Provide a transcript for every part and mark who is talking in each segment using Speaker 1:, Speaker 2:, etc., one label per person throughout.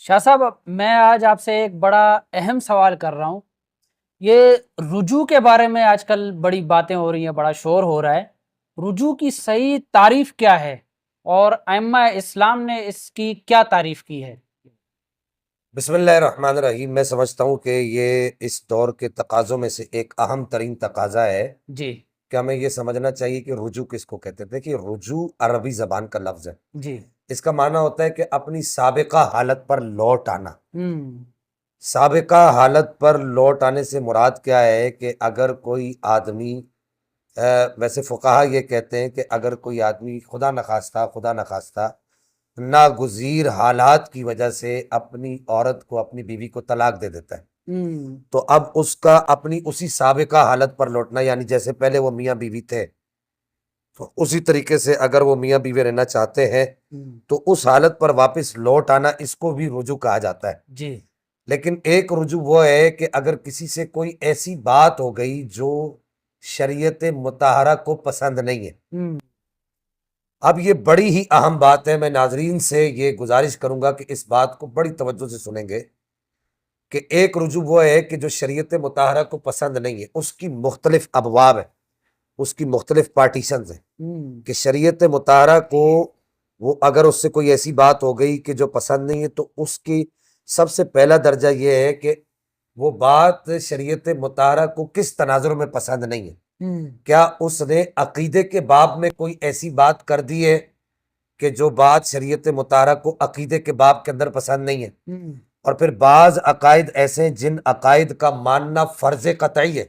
Speaker 1: شاہ صاحب، میں آج آپ سے ایک بڑا اہم سوال کر رہا ہوں۔ یہ رجوع کے بارے میں آج کل بڑی باتیں ہو رہی ہیں، بڑا شور ہو رہا ہے۔ رجوع کی صحیح تعریف کیا ہے اور ائمہ اسلام نے اس کی کیا تعریف کی ہے؟
Speaker 2: بسم اللہ الرحمن الرحیم۔ میں سمجھتا ہوں کہ یہ اس دور کے تقاضوں میں سے ایک اہم ترین تقاضا ہے
Speaker 1: جی
Speaker 2: کہ ہمیں یہ سمجھنا چاہیے کہ رجوع کس کو کہتے تھے۔ کہ رجوع عربی زبان کا لفظ ہے،
Speaker 1: جی
Speaker 2: اس کا معنی ہوتا ہے کہ اپنی سابقہ حالت پر لوٹ آنا۔
Speaker 1: ہم
Speaker 2: سابقہ حالت پر لوٹ آنے سے مراد کیا ہے کہ اگر کوئی آدمی ویسے فقہا یہ کہتے ہیں کہ اگر کوئی آدمی خدا نخواستہ ناگزیر حالات کی وجہ سے اپنی عورت کو، اپنی بیوی کو طلاق دے دیتا ہے، تو اب اس کا اپنی اسی سابقہ حالت پر لوٹنا، یعنی جیسے پہلے وہ میاں بیوی تھے تو اسی طریقے سے اگر وہ میاں بیوی رہنا چاہتے ہیں تو اس حالت پر واپس لوٹ آنا، اس کو بھی رجوع کہا جاتا ہے۔
Speaker 1: جی
Speaker 2: لیکن ایک رجوع وہ ہے کہ اگر کسی سے کوئی ایسی بات ہو گئی جو شریعت مطہرہ کو پسند نہیں ہے۔ اب یہ بڑی ہی اہم بات ہے، میں ناظرین سے یہ گزارش کروں گا کہ اس بات کو بڑی توجہ سے سنیں گے کہ ایک رجوع وہ ہے کہ جو شریعت مطہرہ کو پسند نہیں ہے، اس کی مختلف ابواب ہیں، اس کی مختلف پارٹیشنز ہیں کہ شریعت مطہرہ کو وہ اگر اس سے کوئی ایسی بات ہو گئی کہ جو پسند نہیں ہے تو اس کی سب سے پہلا درجہ یہ ہے کہ وہ بات شریعت مطہرہ کو کس تناظر میں پسند نہیں ہے۔ کیا اس نے عقیدے کے باب میں کوئی ایسی بات کر دی ہے کہ جو بات شریعت مطہرہ کو عقیدے کے باب کے اندر پسند نہیں ہے؟ اور پھر بعض عقائد ایسے ہیں جن عقائد کا ماننا فرض قطعی ہے،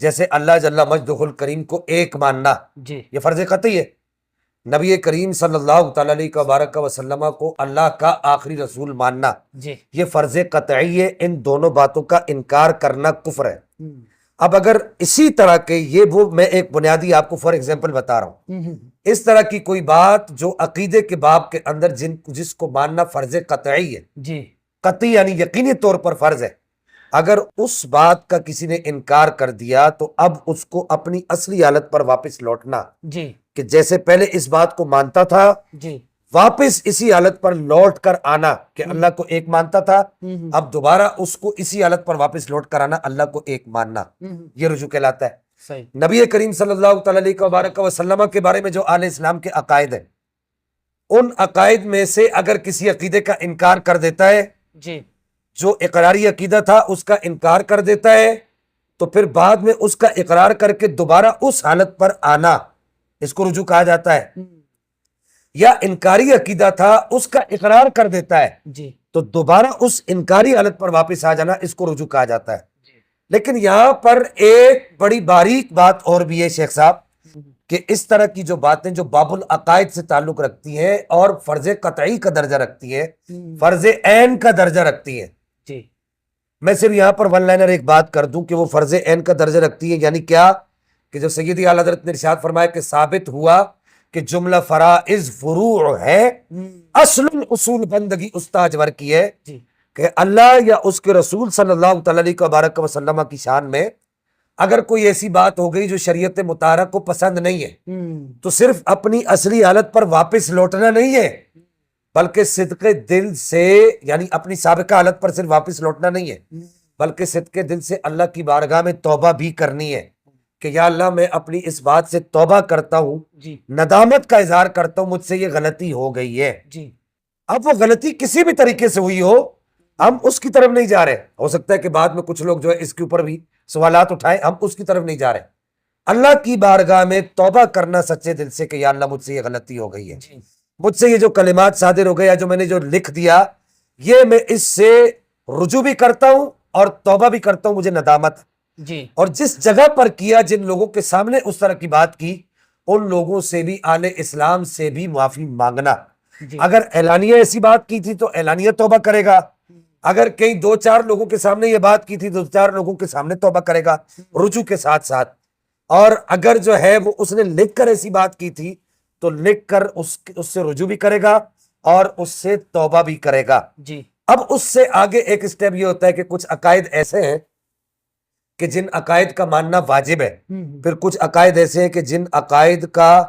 Speaker 2: جیسے اللہ جل مجدہ الکریم کو ایک ماننا،
Speaker 1: جی
Speaker 2: یہ فرض قطعی ہے۔ نبی کریم صلی اللہ تعالی علیہ وبارک وسلم کو اللہ کا آخری رسول ماننا،
Speaker 1: جی
Speaker 2: یہ فرض قطعی ہے۔ ان دونوں باتوں کا انکار کرنا کفر ہے۔ اب اگر اسی طرح کے وہ میں ایک بنیادی آپ کو فار ایگزامپل بتا رہا ہوں، اس طرح کی کوئی بات جو عقیدے کے باب کے اندر جس کو ماننا فرض قطعی ہے،
Speaker 1: جی
Speaker 2: قطعی یعنی یقینی طور پر فرض ہے، اگر اس بات کا کسی نے انکار کر دیا تو اب اس کو اپنی اصلی حالت پر واپس لوٹنا،
Speaker 1: جی
Speaker 2: کہ جیسے پہلے اس بات کو مانتا تھا
Speaker 1: جی
Speaker 2: واپس اسی حالت پر لوٹ کر آنا کہ اللہ کو ایک مانتا تھا، اب دوبارہ اس کو اسی حالت پر واپس لوٹ کر آنا، اللہ کو ایک ماننا، یہ رجوع کہلاتا ہے۔
Speaker 1: صحیح۔
Speaker 2: نبی کریم صلی اللہ تعالی علیہ وبارک وسلم کے بارے میں جو اہل اسلام کے عقائد ہیں، ان عقائد میں سے اگر کسی عقیدے کا انکار کر دیتا ہے،
Speaker 1: جی
Speaker 2: جو اقراری عقیدہ تھا اس کا انکار کر دیتا ہے، تو پھر بعد میں اس کا اقرار کر کے دوبارہ اس حالت پر آنا، اس کو رجوع کہا جاتا ہے۔ یا انکاری عقیدہ تھا، اس کا اقرار کر دیتا ہے
Speaker 1: جی
Speaker 2: تو دوبارہ اس انکاری حالت پر واپس آ جانا، اس کو رجوع کہا جاتا ہے۔ لیکن یہاں پر ایک بڑی باریک بات اور بھی ہے شیخ صاحب، کہ اس طرح کی جو باتیں جو باب العقائد سے تعلق رکھتی ہیں اور فرض قطعی کا درجہ رکھتی ہیں، فرض عین کا درجہ رکھتی ہیں،
Speaker 1: جی
Speaker 2: میں صرف یہاں پر ون لائنر ایک بات کر دوں کہ وہ فرض عین کا درجہ رکھتی ہے، یعنی کیا کہ جو سیدی اعلیٰ حضرت نے ارشاد فرمایا کہ ثابت ہوا کہ جملہ فرائض فروع ہے، اصل اصول بندگی استاجور کی ہے،
Speaker 1: جی
Speaker 2: کہ اللہ یا اس کے رسول صلی اللہ تعالی علیہ وبارک وسلم کی شان میں اگر کوئی ایسی بات ہو گئی جو شریعت مطہرہ کو پسند نہیں ہے، تو صرف اپنی اصلی حالت پر واپس لوٹنا نہیں ہے، بلکہ صدق دل سے، یعنی اپنی سابقہ حالت پر صرف واپس لوٹنا نہیں ہے، بلکہ صدق دل سے اللہ کی بارگاہ میں توبہ بھی کرنی ہے کہ یا اللہ میں اپنی اس بات سے توبہ کرتا ہوں،
Speaker 1: جی
Speaker 2: ندامت کا اظہار کرتا ہوں، مجھ سے یہ غلطی ہو گئی ہے۔
Speaker 1: جی
Speaker 2: اب وہ غلطی کسی بھی طریقے سے ہوئی ہو، ہم اس کی طرف نہیں جا رہے، ہو سکتا ہے کہ بعد میں کچھ لوگ جو ہے اس کے اوپر بھی سوالات اٹھائیں، ہم اس کی طرف نہیں جا رہے، اللہ کی بارگاہ میں توبہ کرنا سچے دل سے کہ یا اللہ مجھ سے یہ غلطی ہو گئی ہے،
Speaker 1: جی
Speaker 2: مجھ سے یہ جو کلمات صادر ہو گیا، جو میں نے جو لکھ دیا، یہ میں اس سے رجوع بھی کرتا ہوں اور توبہ بھی کرتا ہوں، مجھے ندامت۔
Speaker 1: جی
Speaker 2: اور جس جگہ پر کیا، جن لوگوں کے سامنے اس طرح کی بات کی، ان لوگوں سے بھی، اہل اسلام سے بھی معافی مانگنا۔
Speaker 1: جی
Speaker 2: اگر اعلانیہ ایسی بات کی تھی تو اعلانیہ توبہ کرے گا، اگر کئی دو چار لوگوں کے سامنے یہ بات کی تھی تو چار لوگوں کے سامنے توبہ کرے گا رجوع کے ساتھ ساتھ، اور اگر جو ہے وہ اس نے لکھ کر ایسی بات کی تھی تو لکھ کر اس سے رجوع بھی کرے گا اور اس سے توبہ بھی کرے گا۔
Speaker 1: جی
Speaker 2: اب اس سے آگے ایک اسٹیپ یہ ہوتا ہے کہ کچھ عقائد ایسے ہیں کہ جن عقائد کا ماننا واجب ہے، پھر کچھ عقائد ایسے ہیں کہ جن عقائد کا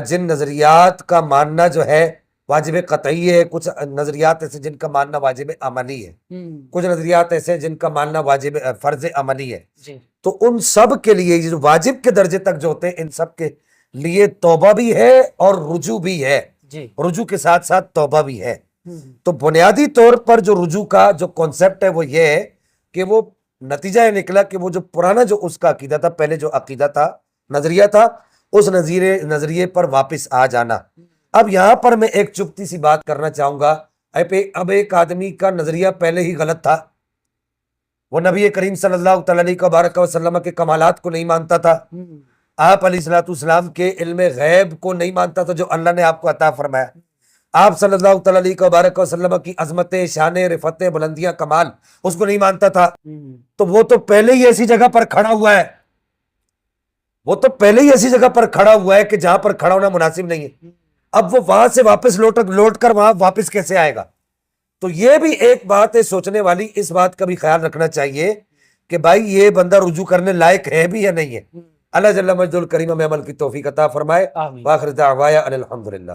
Speaker 2: جن نظریات کا ماننا جو ہے واجب قطعی ہے، کچھ نظریات ایسے جن کا ماننا واجب عملی ہے، کچھ نظریات ایسے جن کا ماننا واجب فرض عملی ہے. تو ان سب کے لیے جو واجب کے درجے تک جو ہوتے ہیں ان سب کے لیے توبہ بھی ہے اور رجوع بھی ہے، رجوع کے ساتھ ساتھ توبہ بھی ہے. تو بنیادی طور پر جو رجوع کا جو کانسیپٹ ہے وہ یہ ہے کہ وہ نتیجہ یہ نکلا کہ وہ جو پرانا جو اس کا عقیدہ تھا، پہلے جو عقیدہ تھا، نظریہ تھا، اس نظریے پر واپس آ جانا. اب یہاں پر میں ایک چپتی سی بات کرنا چاہوں گا. اب ایک آدمی کا نظریہ پہلے ہی غلط تھا، وہ نبی کریم صلی اللہ تعالی علیہ وسلم کے کمالات کو نہیں مانتا تھا، آپ علیہ الصلوۃ والسلام کے علم غیب کو نہیں مانتا تھا جو اللہ نے آپ کو عطا فرمایا، آپ صلی اللہ تعالی علیہ وسلم کی عظمت، شان، رفعت، بلندیاں، کمال اس کو نہیں مانتا تھا. تو وہ تو پہلے ہی ایسی جگہ پر کھڑا ہوا ہے، وہ تو پہلے ہی ایسی جگہ پر کھڑا ہوا ہے کہ جہاں پر کھڑا ہونا مناسب نہیں ہے. اب وہ وہاں سے واپس لوٹ کر وہاں واپس کیسے آئے گا؟ تو یہ بھی ایک بات ہے سوچنے والی. اس بات کا بھی خیال رکھنا چاہیے کہ بھائی یہ بندہ رجوع کرنے لائق ہے بھی یا نہیں ہے. اللہ جل مجدہ الکریم ہمیں عمل کی توفیق عطا فرمائے.
Speaker 1: آمین.
Speaker 2: وآخر دعوایا ان الحمدللہ.